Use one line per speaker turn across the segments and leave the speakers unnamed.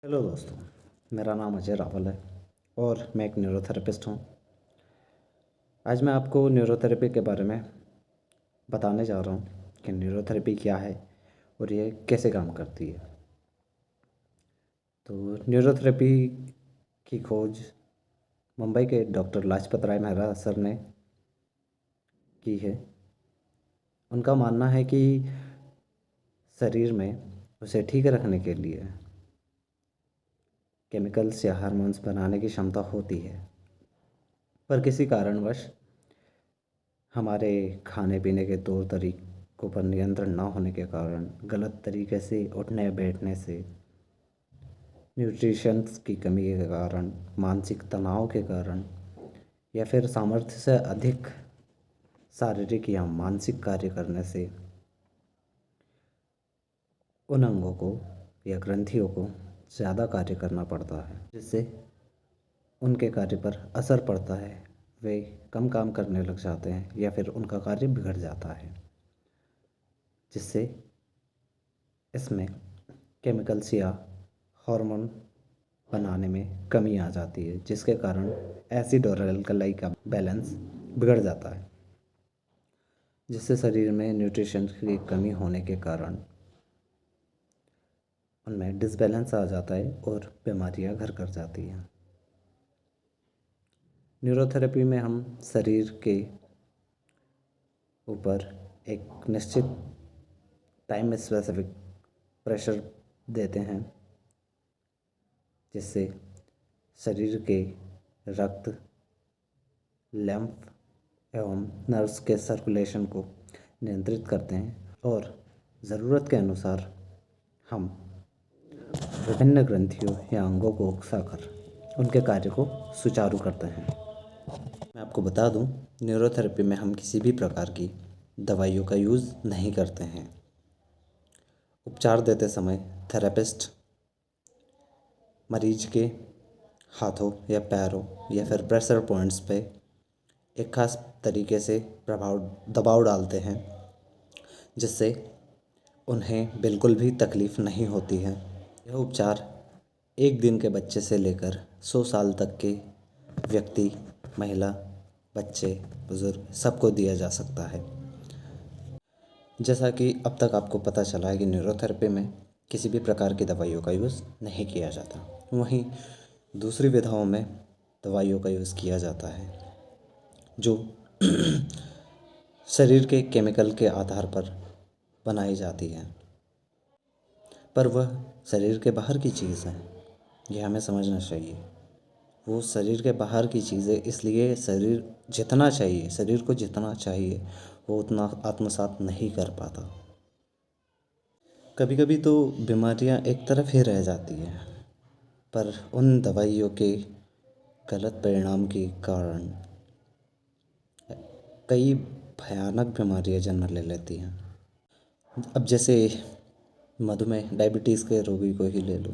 Hello दोस्तों, मेरा नाम अजय रावल है और मैं एक न्यूरोथेरेपिस्ट हूँ। आज मैं आपको न्यूरोथेरेपी के बारे में बताने जा रहा हूँ कि न्यूरोथेरेपी क्या है और ये कैसे काम करती है। तो न्यूरोथेरेपी की खोज मुंबई के डॉक्टर लाजपत राय मेहरा सर ने की है। उनका मानना है कि शरीर में उसे ठीक रखने के लिए केमिकल्स या हार्मोन्स बनाने की क्षमता होती है, पर किसी कारणवश हमारे खाने पीने के तौर तरीकों पर नियंत्रण ना होने के कारण, गलत तरीके से उठने बैठने से, न्यूट्रिशंस की कमी के कारण, मानसिक तनाव के कारण या फिर सामर्थ्य से अधिक शारीरिक या मानसिक कार्य करने से उन अंगों को या ग्रंथियों को ज़्यादा कार्य करना पड़ता है, जिससे उनके कार्य पर असर पड़ता है। वे कम काम करने लग जाते हैं या फिर उनका कार्य बिगड़ जाता है, जिससे इसमें केमिकल्स या हार्मोन बनाने में कमी आ जाती है, जिसके कारण एसिड और अल्कली का बैलेंस बिगड़ जाता है, जिससे शरीर में न्यूट्रिशन की कमी होने के कारण उनमें डिसबैलेंस आ जाता है और बीमारियां घर कर जाती हैं। न्यूरोथेरेपी में हम शरीर के ऊपर एक निश्चित टाइम स्पेसिफिक प्रेशर देते हैं, जिससे शरीर के रक्त, लैंफ एवं नर्व्स के सर्कुलेशन को नियंत्रित करते हैं और ज़रूरत के अनुसार हम विभिन्न ग्रंथियों या अंगों को उकसाकर उनके कार्य को सुचारू करते हैं। मैं आपको बता दूं, न्यूरोथेरेपी में हम किसी भी प्रकार की दवाइयों का यूज़ नहीं करते हैं। उपचार देते समय थेरेपिस्ट मरीज के हाथों या पैरों या फिर प्रेशर पॉइंट्स पे एक खास तरीके से दबाव डालते हैं, जिससे उन्हें बिल्कुल भी तकलीफ़ नहीं होती है। यह उपचार 1 दिन के बच्चे से लेकर 100 साल तक के व्यक्ति, महिला, बच्चे, बुज़ुर्ग सबको दिया जा सकता है। जैसा कि अब तक आपको पता चला है कि न्यूरोथेरेपी में किसी भी प्रकार की दवाइयों का यूज़ नहीं किया जाता। वहीं दूसरी विधाओं में दवाइयों का यूज़ किया जाता है, जो शरीर के केमिकल के आधार पर बनाई जाती है, पर वह शरीर के बाहर की चीज़ है। यह हमें समझना चाहिए। वो शरीर के बाहर की चीज़ है, इसलिए शरीर को जितना चाहिए वो उतना आत्मसात नहीं कर पाता। कभी कभी तो बीमारियां एक तरफ ही रह जाती हैं, पर उन दवाइयों के गलत परिणाम के कारण कई भयानक बीमारियां जन्म ले लेती हैं। अब जैसे मधुमेह, डायबिटीज़ के रोगी को ही ले लो।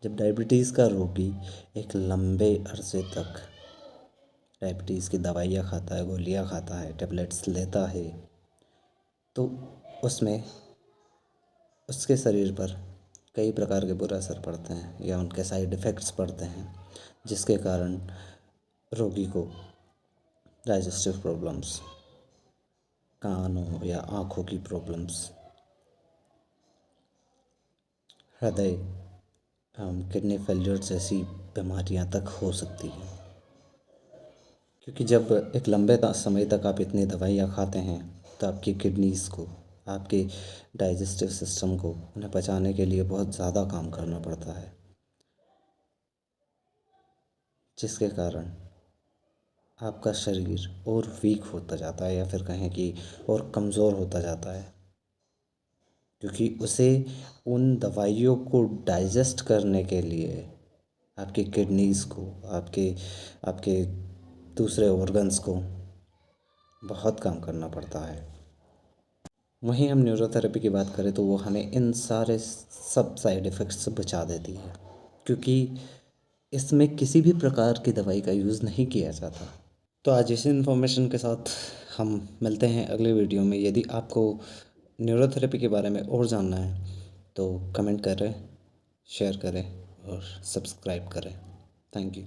जब डायबिटीज़ का रोगी एक लंबे अरसे तक डायबिटीज़ की दवाइयाँ खाता है, गोलियाँ खाता है, टेबलेट्स लेता है, तो उसमें उसके शरीर पर कई प्रकार के बुरे असर पड़ते हैं या उनके साइड इफ़ेक्ट्स पड़ते हैं, जिसके कारण रोगी को डाइजेस्टिव प्रॉब्लम्स, कानों या आँखों की प्रॉब्लम्स, हृदय किडनी फेलियर जैसी बीमारियां तक हो सकती हैं। क्योंकि जब एक लंबे समय तक आप इतनी दवाइयाँ खाते हैं, तो आपकी किडनीज़ को, आपके डाइजेस्टिव सिस्टम को उन्हें पचाने के लिए बहुत ज़्यादा काम करना पड़ता है, जिसके कारण आपका शरीर और वीक होता जाता है या फिर कहें कि और कमज़ोर होता जाता है, क्योंकि उसे उन दवाइयों को डाइजेस्ट करने के लिए आपकी किडनीज़ को, आपके आपके दूसरे ऑर्गन्स को बहुत काम करना पड़ता है। वहीं हम न्यूरोथेरेपी की बात करें तो वो हमें इन सारे सब साइड इफ़ेक्ट्स से बचा देती है, क्योंकि इसमें किसी भी प्रकार की दवाई का यूज़ नहीं किया जाता। तो आज इसी इन्फॉर्मेशन के साथ हम मिलते हैं अगले वीडियो में। यदि आपको न्यूरोथेरेपी के बारे में और जानना है तो कमेंट करें, शेयर करें और सब्सक्राइब करें। Thank you.